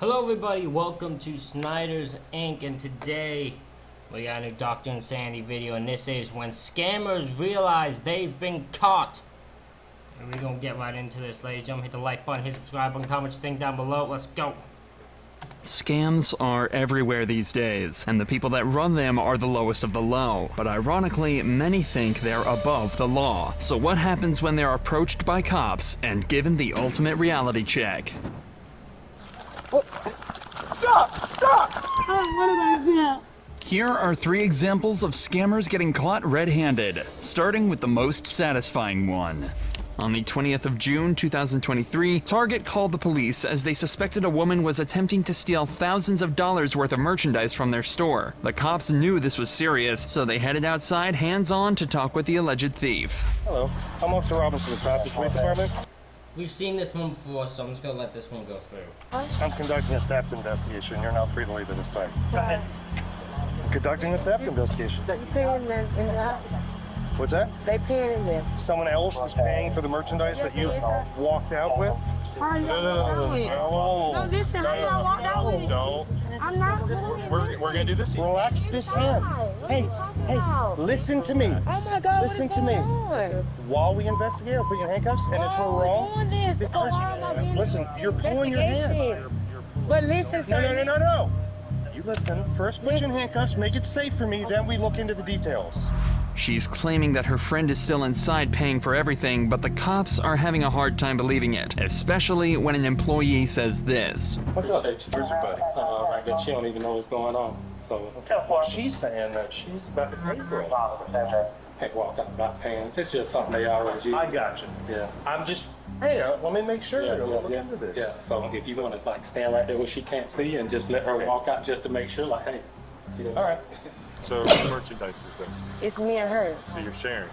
Hello everybody, welcome to Snyder's Inc. and today we got a new Dr. Insanity video, and this is when scammers realize they've been caught. And we're gonna get right into this, ladies and gentlemen. Hit the like button, hit subscribe button, comment your thing down below. Let's go. Scams are everywhere these days, and the people that run them are the lowest of the low. But ironically, many think they're above the law. So what happens when they're approached by cops and given the ultimate reality check? Stop! What did I do? Here are 3 examples of scammers getting caught red-handed, starting with the most satisfying one. On the 20th of June 2023, Target called the police as they suspected a woman was attempting to steal thousands of dollars worth of merchandise from their store. The cops knew this was serious, so they headed outside hands-on to talk with the alleged thief. Hello, I'm Officer Robinson of the Traffic Police Department. We've seen this one before, so I'm just gonna let this one go through. I'm conducting a theft investigation. You're now free to leave at this time. Go ahead. Conducting a theft investigation. You paying them in that? What's that? They paying them. Someone else is paying for the merchandise that you walked out with? How are y'all walk out with it? No, listen, how y'all walk out with it? No. I'm not doing it. We're gonna do this. Relax this hand. Hey, listen to me. Oh my God, Listen what to is me. going on? While we investigate, I'll put you in handcuffs, and if Why we're are we wrong, doing this? because Why am I being listen, you're pulling your hand. investigation? But listen, sir. No. You listen. First, put you in handcuffs. Make it safe for me. Then we look into the details. She's claiming that her friend is still inside paying for everything, but the cops are having a hard time believing it, especially when an employee says this. What's up? Where's your buddy? Right there, she don't even know what's going on. So, She's saying that she's about to pay for it. hey, well, I'm not paying. It's just something they already use. I got you. Yeah. I'm just, hey, let me make sure that we'll look yeah. into this. Yeah. So if you want to like stand right there where she can't see and just let her walk out just to make sure, like, hey. All right. So what merchandise is this It's me and her. that you're sharing?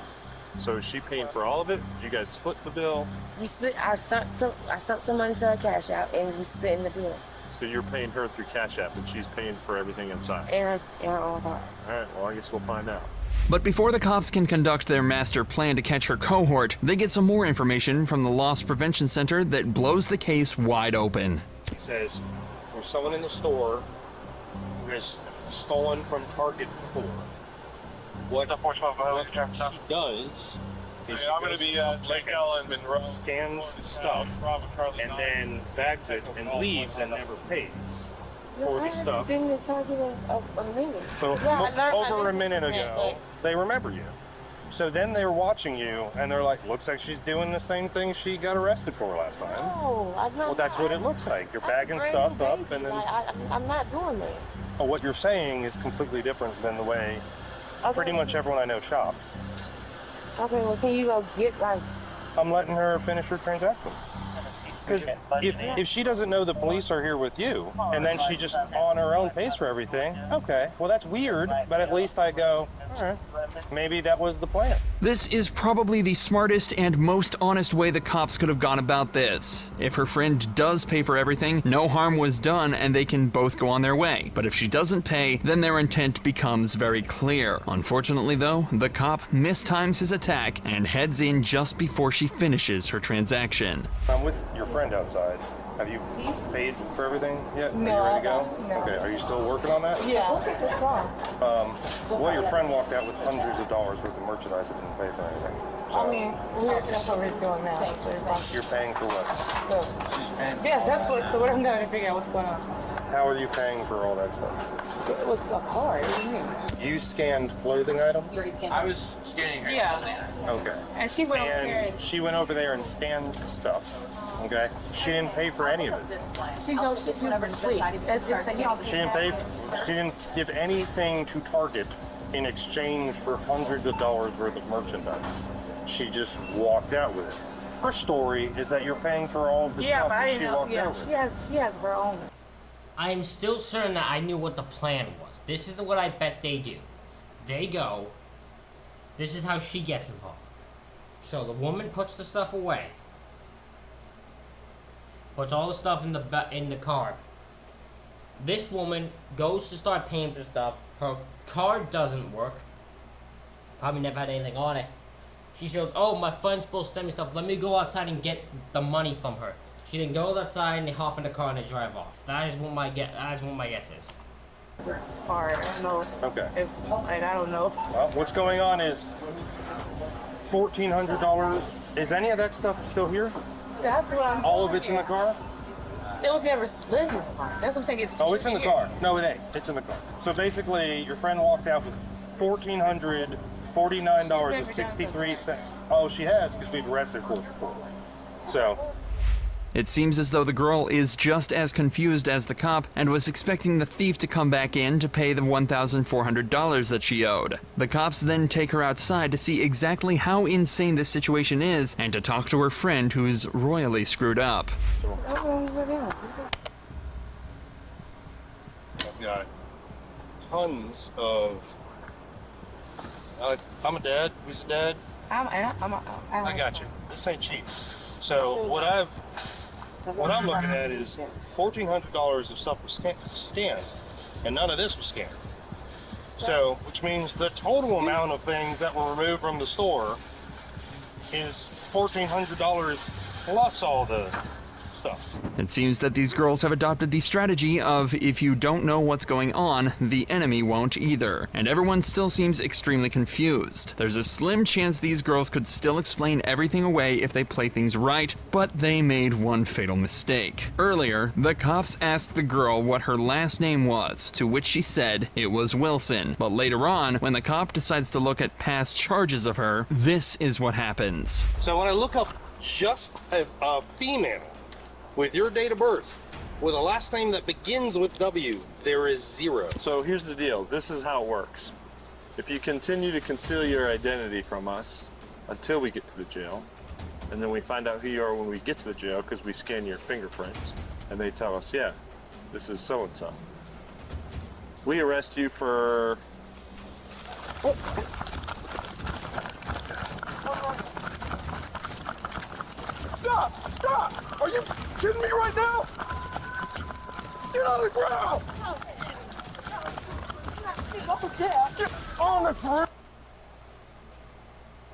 So is she paying for all of it? Do you guys split the bill? We split. I sent some money to her cash out, and we split in the bill. So you're paying her through Cash App and she's paying for everything inside? And her own heart. All right, well, I guess we'll find out. But before the cops can conduct their master plan to catch her cohort, they get some more information from the Loss Prevention Center that blows the case wide open. He says, there's someone in the store who has stolen from Target before. What she does is she goes to scans stuff and then bags it and leaves and never pays for the stuff. Been to Target a minute. So Yeah, I learned over my a minute lesson from ago, that, they remember you. So then they're watching you and they're like, looks like she's doing the same thing she got arrested for last time. No, I know. Well, that's what it looks like. You're bagging stuff up and then I'm not doing that. what you're saying is completely different than the way pretty much everyone I know shops. Okay, well, can you go get like? I'm letting her finish her transaction. Because if she doesn't know the police are here with you, and then she just on her own pays for everything, okay, well that's weird, but at least I go, all right, maybe that was the plan. This is probably the smartest and most honest way the cops could have gone about this. If her friend does pay for everything, no harm was done and they can both go on their way. But if she doesn't pay, then their intent becomes very clear. Unfortunately though, the cop mistimes his attack and heads in just before she finishes her transaction. I'm with your friend outside. Have you paid for everything yet? No, Are you ready to go? no. Okay, are you still working on that? Yeah. What's wrong? Well, your friend walked out with hundreds of dollars worth of merchandise and didn't pay for anything. So That's what we're doing now. you're paying for what? Yes, that's what. So what I'm doing to figure out what's going on. How are you paying for all that stuff? It was a card. What do you mean? You scanned clothing items? I was scanning her. Yeah. Okay. And she went over there And she went over there and scanned stuff. Okay. She didn't pay for any of it. she goes, she's super sweet. That's the thing. She didn't pay. She didn't give anything to Target in exchange for hundreds of dollars worth of merchandise. She just walked out with it. Her story is that you're paying for all of the Yeah, stuff but I that she didn't know. walked Yeah, out with. she has her own. I am still certain that I knew what the plan was. This is what I bet they do. They go, this is how she gets involved. So the woman puts the stuff away. Puts all the stuff in the card. This woman goes to start paying for stuff. Her card doesn't work. Probably never had anything on it. She said, oh, my friend's supposed to send me stuff. Let me go outside and get the money from her. She then goes outside and they hop in the car and they drive off. That is what my guess is. It's hard. I don't know. Okay. I don't know. Well, what's going on is $1,400. Is any of that stuff still here? That's what I'm. All of it's in the car? It was never lived in the car. That's what I'm saying. It's in the car. No, it ain't. It's in the car. So basically, your friend walked out with $1,449.63. Oh, she has, because we've arrested her before. So. It seems as though the girl is just as confused as the cop and was expecting the thief to come back in to pay the $1,400 that she owed. The cops then take her outside to see exactly how insane this situation is and to talk to her friend who's royally screwed up. I've got tons of. I'm a dad. Who's a dad? I got you. This ain't cheap. So what I'm looking at is $1,400 of stuff was scanned, and none of this was scanned. So, which means the total amount of things that were removed from the store is $1,400 plus all the stuff. It seems that these girls have adopted the strategy of if you don't know what's going on, the enemy won't either. And everyone still seems extremely confused. There's a slim chance these girls could still explain everything away if they play things right, but they made one fatal mistake. Earlier, the cops asked the girl what her last name was, to which she said it was Wilson. But later on, when the cop decides to look at past charges of her, this is what happens. So when I look up just a female with your date of birth, with a last name that begins with W, there is 0. So here's the deal. This is how it works. If you continue to conceal your identity from us until we get to the jail, and then we find out who you are when we get to the jail because we scan your fingerprints, and they tell us, yeah, this is so-and-so. We arrest you for... Stop! Stop! Are you kidding me right now? Get on the ground! Get on the ground!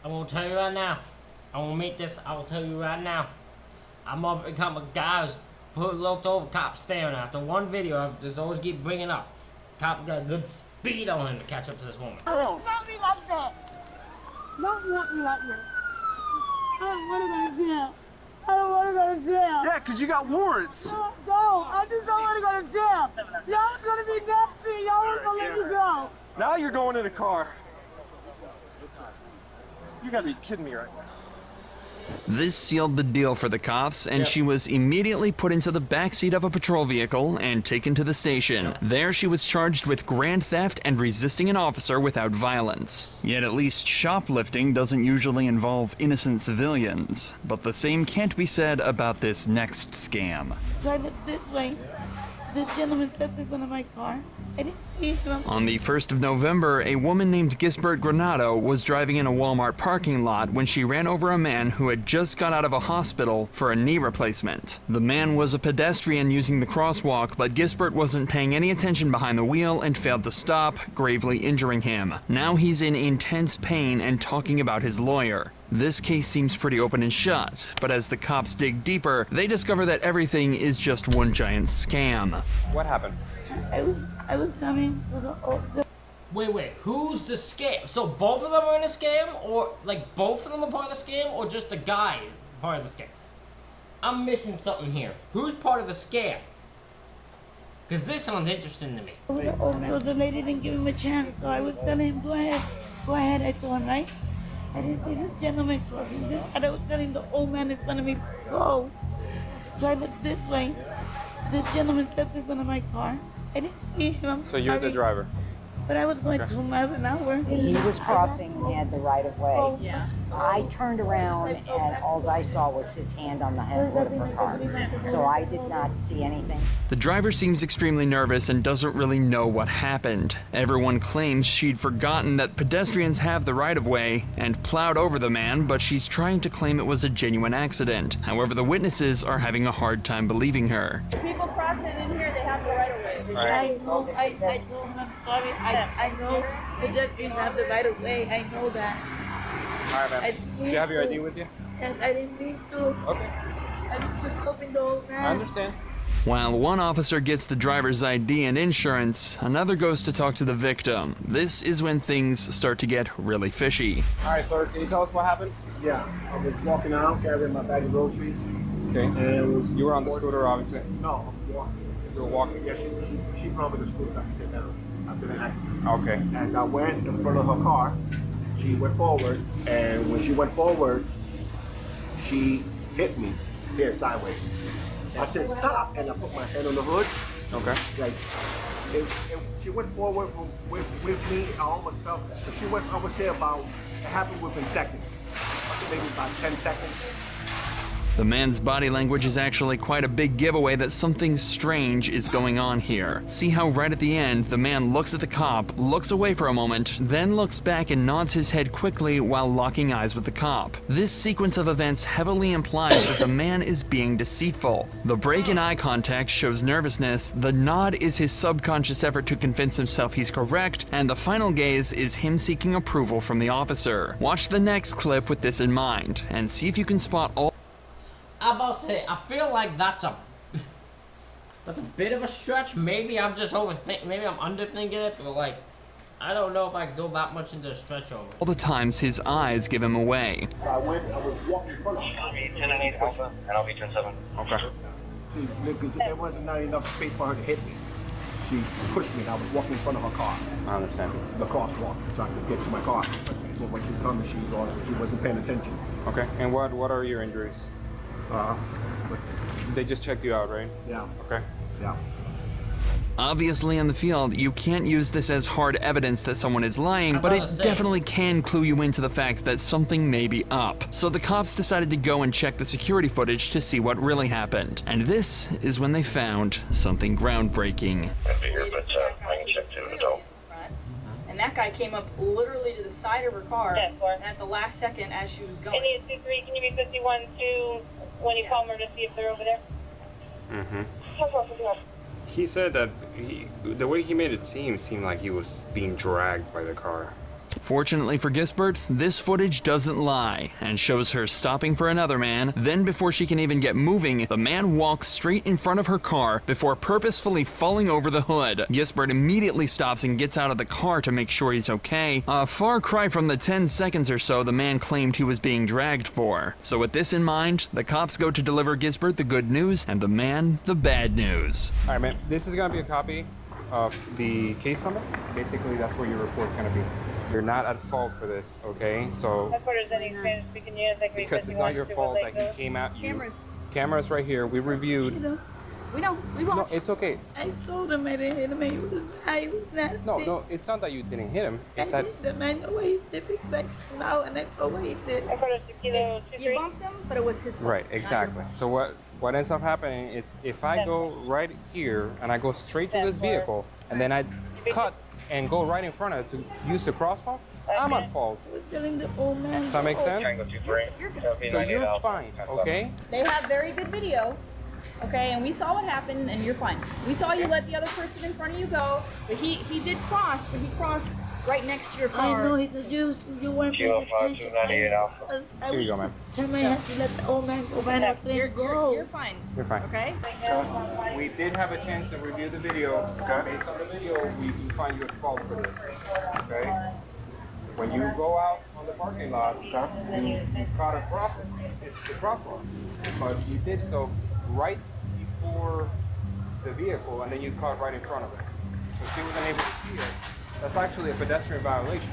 I'm gonna tell you right now. I will meet this. I will tell you right now. I'm gonna become a guy who's looked over cops staring. After one video, I just always keep bringing up. Cop got good speed on him to catch up to this woman. Not me like that. Not me like that. I don't want to go to jail. I don't want to go to jail. Yeah, because you got warrants. No, I just don't want to go to jail. Y'all was going to be nasty. Y'all was going to let me go. Now you're going in the car. You gotta be kidding me right now. This sealed the deal for the cops, and she was immediately put into the backseat of a patrol vehicle and taken to the station. There she was charged with grand theft and resisting an officer without violence. Yet at least shoplifting doesn't usually involve innocent civilians. But the same can't be said about this next scam. So I looked this way. This gentleman steps in front of my car. I didn't see him. On the 1st of November, a woman named Gisbert Granado was driving in a Walmart parking lot when she ran over a man who had just got out of a hospital for a knee replacement. The man was a pedestrian using the crosswalk, but Gisbert wasn't paying any attention behind the wheel and failed to stop, gravely injuring him. Now he's in intense pain and talking about his lawyer. This case seems pretty open and shut, but as the cops dig deeper, they discover that everything is just one giant scam. What happened? I was coming with the Wait, who's the scam? So both of them are in a scam? Or, like, both of them are part of the scam? Or just the guy is part of the scam? I'm missing something here. Who's part of the scam? Because this sounds interesting to me. So the lady didn't give him a chance, so I was telling him, go ahead, I told him, right? I didn't see this gentleman crossing this, and I was telling the old man in front of me, go. So I looked this way. This gentleman steps in front of my car. I didn't see him. So you're the driver? But I was going 2 miles an hour. He was crossing and had the right of way. Yeah. I turned around and all I saw was his hand on the headboard of her car. So I did not see anything. The driver seems extremely nervous and doesn't really know what happened. Everyone claims she'd forgotten that pedestrians have the right of way and plowed over the man, but she's trying to claim it was a genuine accident. However, the witnesses are having a hard time believing her. People crossing in here, they have the right of way. I know, I told him, I'm sorry. I know pedestrians have the right of way. I know that. All right, ma'am. Do you have your ID with you? Yes, I didn't mean to. Okay. I was just helping the old man. I understand. While one officer gets the driver's ID and insurance, another goes to talk to the victim. This is when things start to get really fishy. All right, sir. Can you tell us what happened? Yeah, I was walking out carrying my bag of groceries. Okay. And it was, You were on the scooter, obviously. No, I was walking. You were walking. Yeah, she brought me the scooter so I could sit down after the accident. Okay. As I went in front of her car, she went forward, and when she went forward, she hit me here sideways. I said stop, and I put my hand on the hood. Okay. Like, she went forward with me. I almost fell. But she went, I would say it happened within seconds. Maybe about 10 seconds. The man's body language is actually quite a big giveaway that something strange is going on here. See how right at the end, the man looks at the cop, looks away for a moment, then looks back and nods his head quickly while locking eyes with the cop. This sequence of events heavily implies that the man is being deceitful. The break in eye contact shows nervousness, the nod is his subconscious effort to convince himself he's correct, and the final gaze is him seeking approval from the officer. Watch the next clip with this in mind, and see if you can spot all I'm about to say, I feel like that's a bit of a stretch. Maybe I'm just maybe I'm underthinking it, but like, I don't know if I could go that much into a stretch over. the times his eyes give him away. So I was walking in front of her. 10 and 8 Alpha, and I'll be turn 7. Okay. There wasn't not enough space for her to hit me. She pushed me, and I was walking in front of her car. I understand. The crosswalk, trying to get to my car. But when she was coming, she wasn't paying attention. Okay. And what are your injuries? They just checked you out, right? Yeah, Okay. yeah. Obviously, in the field, you can't use this as hard evidence that someone is lying, but it definitely can clue you into the fact that something may be up. So the cops decided to go and check the security footage to see what really happened. And this is when they found something groundbreaking. I'll be here, but I can check too, adult. And that guy came up literally to the side of her car at the last second as she was going. Any 2-3, can you be 51-2 when you call emergency if they're over there? Mm-hmm. Okay. He said that the way he made it seemed like he was being dragged by the car. Fortunately for Gisbert, this footage doesn't lie and shows her stopping for another man. Then before she can even get moving, the man walks straight in front of her car before purposefully falling over the hood. Gisbert immediately stops and gets out of the car to make sure he's okay. A far cry from the 10 seconds or so the man claimed he was being dragged for. So with this in mind, the cops go to deliver Gisbert the good news and the man the bad news. All right, man. This is gonna be a copy of the case number. Basically, that's where your report's gonna be. You're not at fault for this, okay? So Headquarters, any Spanish speaking units, that can be because it's not your 51-2 fault when that he came at you. Cameras right here. We reviewed. We know. We won't. No, it's okay. I told him I didn't hit him. He was nasty. No, it's not that you didn't hit him. It's I that hit him. I know he's disrespectful now, and I told what he did. Headquarters, Kilo 2-3. You bumped him, but it was his fault. right, exactly. So what ends up happening is if I go right here and I go straight to this vehicle and then I cut and go right in front of it to use the crosswalk, I'm at fault. I was telling the old man. Does that make sense? Tango 2-3. So you're fine, okay? They have very good video, okay, and we saw what happened, and you're fine. We saw you let the other person in front of you go, but he did cross, but he crossed right next to your car. I know he's a Jew. You weren't paying Kilo attention. 5298 Alpha. Here you go, man. Turn my head to let the old man go by and I said, You're fine. You're fine. Okay? We did have a chance to review the video. Okay. Based on the video, we do find you at fault for this. Okay? When you go out on the parking lot, you cut across the crosswalk. But you did so right before the vehicle, and then you caught right in front of it. So she wasn't able to see it. That's actually a pedestrian violation.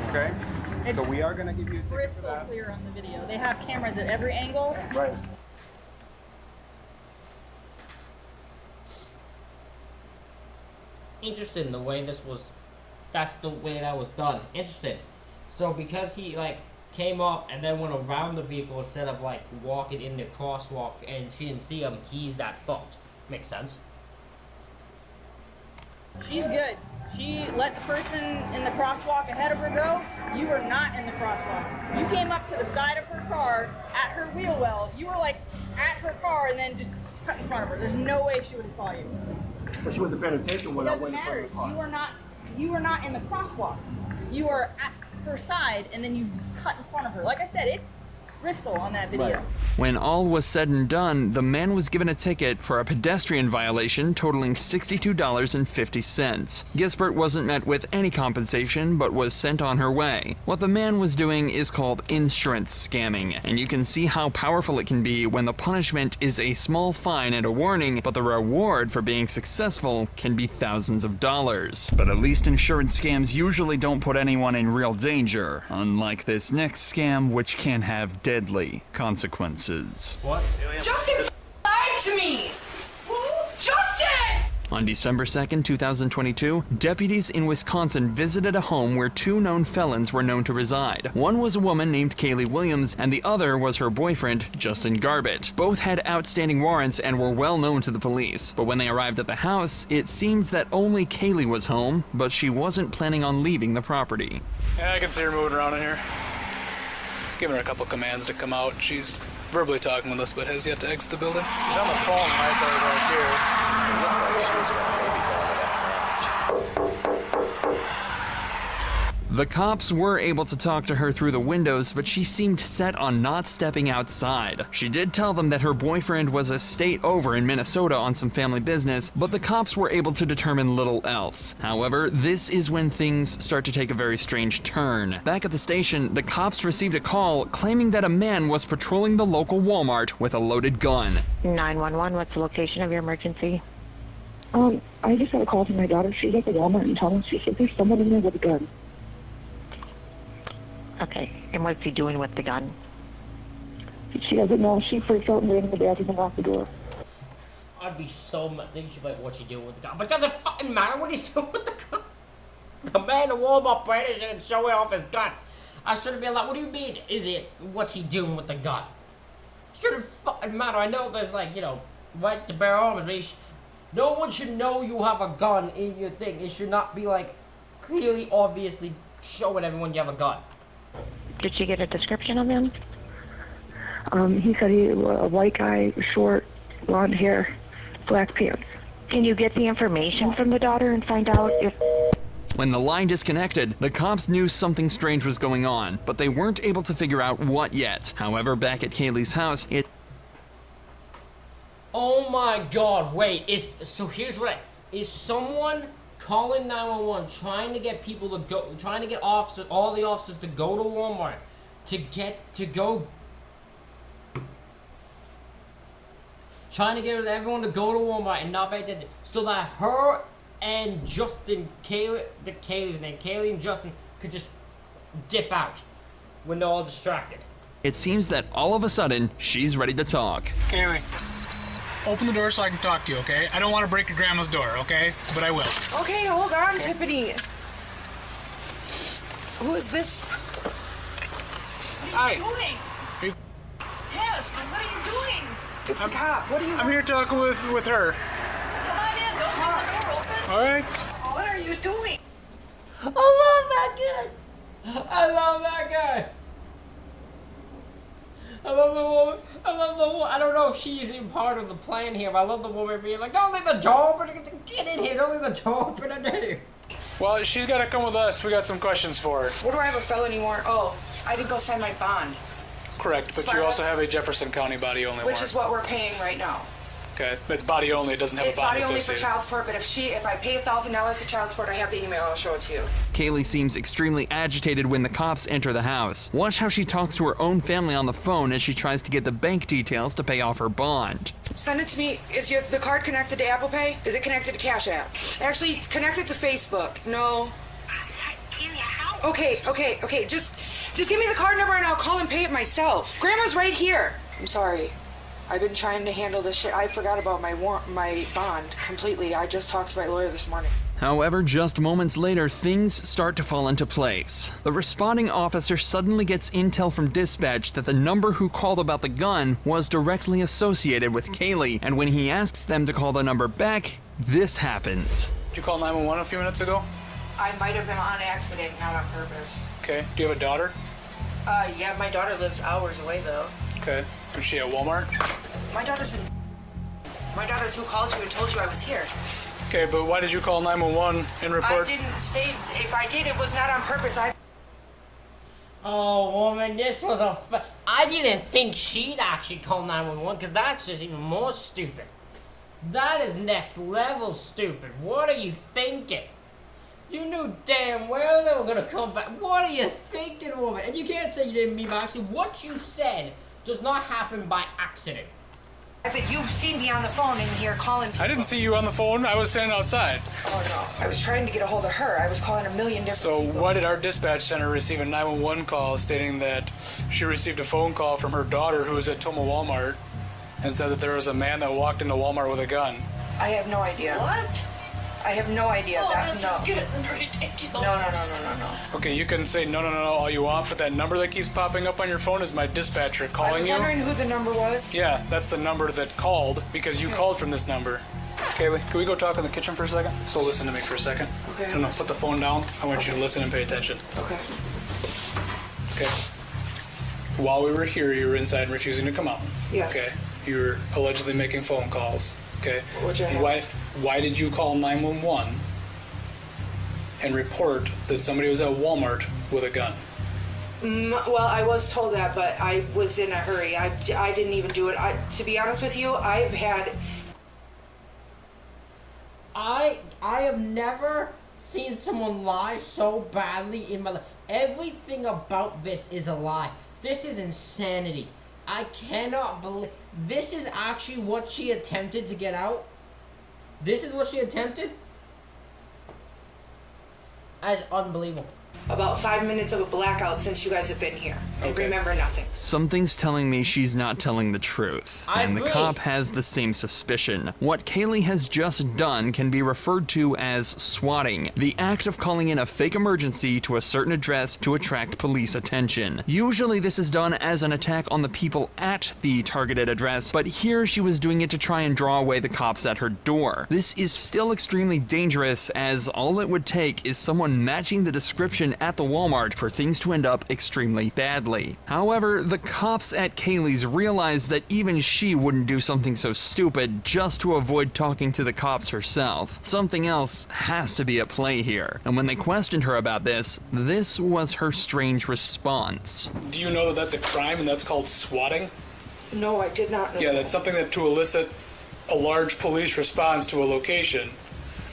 Okay? So we are going to give you a ticket for Crystal that. clear on the video. They have cameras at every angle. Right. Interesting the way that's the way that was done. Interesting. So because he like came up and then went around the vehicle instead of like walking in the crosswalk and she didn't see him, he's at fault. Makes sense. She's good. She let the person in the crosswalk ahead of her go. You were not in the crosswalk. You came up to the side of her car at her wheel well. You were like at her car and then just cut in front of her. There's no way she would have saw you. But she wasn't paying attention when It I doesn't went in front matter. of the car. You were not in the crosswalk. You were at her side and then you just cut in front of her. Like I said, it's crystal on that video. When all was said and done, the man was given a ticket for a pedestrian violation totaling $62.50. Gisbert wasn't met with any compensation, but was sent on her way. What the man was doing is called insurance scamming, and you can see how powerful it can be when the punishment is a small fine and a warning, but the reward for being successful can be thousands of dollars. But at least insurance scams usually don't put anyone in real danger, unlike this next scam, which can have deadly consequences. What? Justin lied to me! Justin! On December 2nd, 2022, deputies in Wisconsin visited a home where two known felons were known to reside. One was a woman named Kaylee Williams, and the other was her boyfriend, Justin Garbett. Both had outstanding warrants and were well known to the police. But when they arrived at the house, it seemed that only Kaylee was home, but she wasn't planning on leaving the property. Yeah, I can see her moving around in here. Giving her a couple commands to come out. She's verbally talking with us, but has yet to exit the building. She's on the phone when I saw her back here. It looked like she was gonna maybe go into that garage. The cops were able to talk to her through the windows, but she seemed set on not stepping outside. She did tell them that her boyfriend was a state over in Minnesota on some family business, but the cops were able to determine little else. However, this is when things start to take a very strange turn. Back at the station, the cops received a call claiming that a man was patrolling the local Walmart with a loaded gun. 911, what's the location of your emergency? I just got a call from my daughter. She's at the Walmart in town. She said there's someone in there with a gun. Okay, and what's he doing with the gun? She doesn't know. She freaked out and ran in the bathroom and locked the door. I'd be so mad. Then she'd be like, what's he doing with the gun? But it doesn't fucking matter what he's doing with the gun. The man in Walmart brandished and showing off his gun. I should have been like, what do you mean? Is it, what's he doing with the gun? Shouldn't fucking matter. I know there's like, you know, right to bear arms, but no one should know you have a gun in your thing. It should not be like, clearly, obviously showing everyone you have a gun. Did she get a description of him? He said he was a white guy, short, blonde hair, black pants. Can you get the information from the daughter and find out if... When the line disconnected, the cops knew something strange was going on, but they weren't able to figure out what yet. However, back at Kaylee's house, Oh my god, wait, so here's what is someone calling 911 trying to get people to go, trying to get officers, all the officers to go to Walmart, trying to get everyone to go to Walmart and not pay attention, so that her and Justin, Kaylee's name, Kaylee and Justin could just dip out when they're all distracted. It seems that all of a sudden, she's ready to talk. Kaylee, open the door so I can talk to you, okay? I don't want to break your grandma's door, okay? But I will. Okay, hold on, Tiffany. Who is this? Hi. What are you doing? Yes, but what are you doing? It's the cop. What are you? I'm here talking with her. Come on in. Don't leave the door open. All right. What are you doing? I love that guy. I love that guy. I love the woman. I don't know if she's even part of the plan here, but I love the woman being like, don't leave the door open. Get in here. Don't leave the door open in here. Well, she's got to come with us. We got some questions for her. What do I have a felony warrant? Oh, I didn't go sign my bond. Correct, but you also have a Jefferson County body only warrant. Which is what we're paying right now. Okay, it's body only. It doesn't have a bond associated. It's body only for child support, but if I pay $1,000 to child support, I have the email. I'll show it to you. Kaylee seems extremely agitated when the cops enter the house. Watch how she talks to her own family on the phone as she tries to get the bank details to pay off her bond. Send it to me. Is the card connected to Apple Pay? Is it connected to Cash App? Actually, it's connected to Facebook. No. Okay. Just give me the card number and I'll call and pay it myself. Grandma's right here. I'm sorry. I've been trying to handle this shit. I forgot about my bond completely. I just talked to my lawyer this morning. However, just moments later, things start to fall into place. The responding officer suddenly gets intel from dispatch that the number who called about the gun was directly associated with Kaylee, and when he asks them to call the number back, this happens. Did you call 911 a few minutes ago? I might have been on accident, not on purpose. Okay. Do you have a daughter? Yeah, my daughter lives hours away though. Okay. Is she at Walmart? My daughter's who called you and told you I was here. Okay, but why did you call 911 and report? I didn't say, if I did, it was not on purpose. Oh, woman, this was I didn't think she'd actually call 911, because that's just even more stupid. That is next level stupid. What are you thinking? You knew damn well they were gonna come back. What are you thinking, woman? And you can't say you didn't mean by accident. What you said does not happen by accident. But you've seen me on the phone in here calling people. I didn't see you on the phone. I was standing outside. Oh, no. I was trying to get a hold of her. I was calling a million different people. Why did our dispatch center receive a 911 call stating that she received a phone call from her daughter who was at Toma Walmart and said that there was a man that walked into Walmart with a gun? I have no idea. What? I have no idea. Oh, that, this no. is getting ridiculous. No. Okay, you can say no all you want, but that number that keeps popping up on your phone is my dispatcher calling you. I was wondering who the number was. Yeah, that's the number that called because you called from this number. Kaylee, can we go talk in the kitchen for a second? So listen to me for a second. Okay. No, put the phone down. I want you to listen and pay attention. Okay. Okay. While we were here, you were inside and refusing to come out. Yes. Okay. You were allegedly making phone calls. Okay. Which I have. Why did you call 911 and report that somebody was at Walmart with a gun? Well, I was told that, but I was in a hurry. I didn't even do it. To be honest with you, I've had... I have never seen someone lie so badly in my life. Everything about this is a lie. This is insanity. I cannot believe... This is actually what she attempted to get out? This is what she attempted? That's unbelievable. About 5 minutes of a blackout since you guys have been here. I remember nothing. Something's telling me she's not telling the truth, and the cop has the same suspicion. What Kaylee has just done can be referred to as swatting, the act of calling in a fake emergency to a certain address to attract police attention. Usually this is done as an attack on the people at the targeted address, but here she was doing it to try and draw away the cops at her door. This is still extremely dangerous, as all it would take is someone matching the description at the Walmart for things to end up extremely badly. However, the cops at Kaylee's realized that even she wouldn't do something so stupid just to avoid talking to the cops herself. Something else has to be at play here, and when they questioned her about this was her strange response. Do you know that that's a crime and that's called swatting? No, I did not know. Yeah, that's something that to elicit a large police response to a location.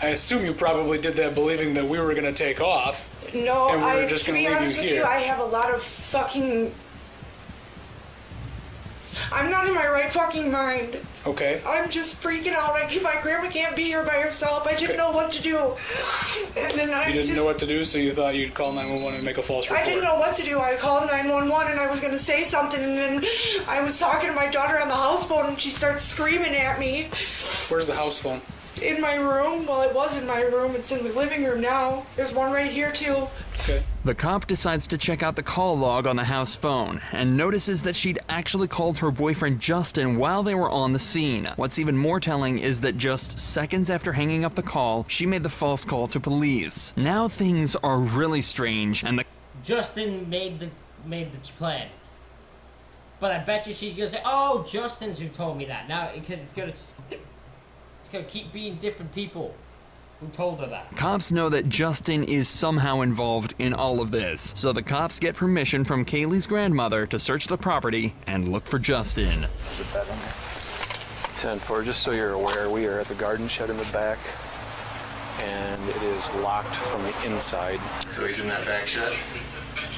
I assume you probably did that believing that we were going to take off. No, and we were just to going be to leave honest you with here. you, I have a lot of fucking... I'm not in my right fucking mind. Okay. I'm just freaking out. My grandma can't be here by herself. I didn't know what to do. And then You didn't know what to do, so you thought you'd call 911 and make a false report. I didn't know what to do. I called 911 and I was going to say something, and then I was talking to my daughter on the house phone and she starts screaming at me. Where's the house phone? In my room. Well, it was in my room. It's in the living room now. There's one right here too. Okay. The cop decides to check out the call log on the house phone and notices that she'd actually called her boyfriend Justin while they were on the scene. What's even more telling is that just seconds after hanging up the call, she made the false call to police. Now things are really strange, and the Justin made the plan. But I bet you she's gonna say, "Oh, Justin's who told me that." Now, because it's gonna keep being different people who told her that. cops know that Justin is somehow involved in all of this, so the cops get permission from Kaylee's grandmother to search the property and look for Justin. 10-4, just so you're aware, we are at the garden shed in the back, and it is locked from the inside. So he's in that back shed?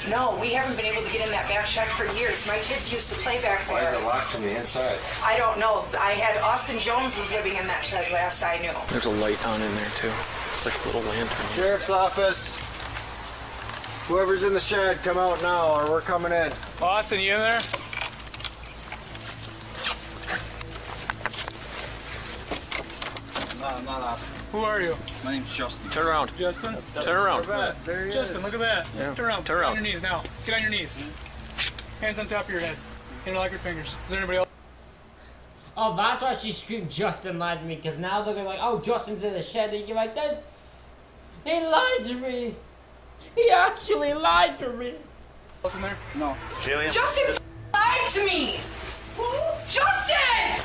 No, we haven't been able to get in that back shed for years. My kids used to play back there. Why is it locked from the inside? I don't know. I had Austin Jones was living in that shed last I knew. There's a light on in there too. It's like a little lantern. Sheriff's office. Whoever's in the shed, come out now or we're coming in. Austin, you in there? No, I'm not Austin. Who are you? My name's Justin. Turn around. Justin? Turn around. There he Justin, is. look at that. Yeah. Turn around. Turn around. Get on your knees now. Get on your knees. Hands on top of your head. Interlock your fingers. Is there anybody else? Oh, that's why she screamed Justin lied to me, because now they're gonna be like, "Oh, Justin's in the shed," and you're like, "That he lied to me. He actually lied to me." Else in there? No. Jillian? Justin lied to me! Justin!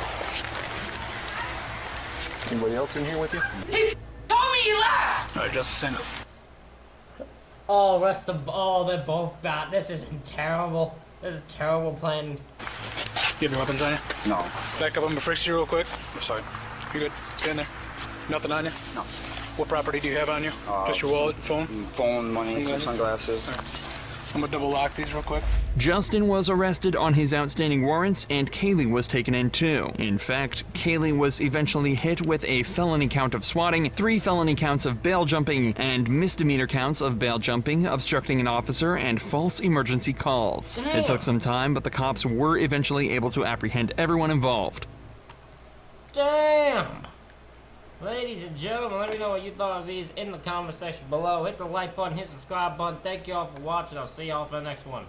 Anybody else in here with you? He told me he left! All right, Justin, stand up. Oh, rest of. Oh, they're both bad. This isn't terrible. This is terrible planning. You have your weapons on you? No. Back up on the frisk you real quick. Oh, sorry. You good? Stand there. Nothing on you? No. What property do you have on you? Just your wallet, phone? Phone, money, some sunglasses. All right. I'm gonna double lock these real quick. Justin was arrested on his outstanding warrants, and Kaylee was taken in too. In fact, Kaylee was eventually hit with a felony count of swatting, 3 felony counts of bail jumping, and misdemeanor counts of bail jumping, obstructing an officer, and false emergency calls. Damn. It took some time, but the cops were eventually able to apprehend everyone involved. Damn! Ladies and gentlemen, let me know what you thought of these in the comment section below. Hit the like button, hit the subscribe button. Thank you all for watching. I'll see y'all for the next one.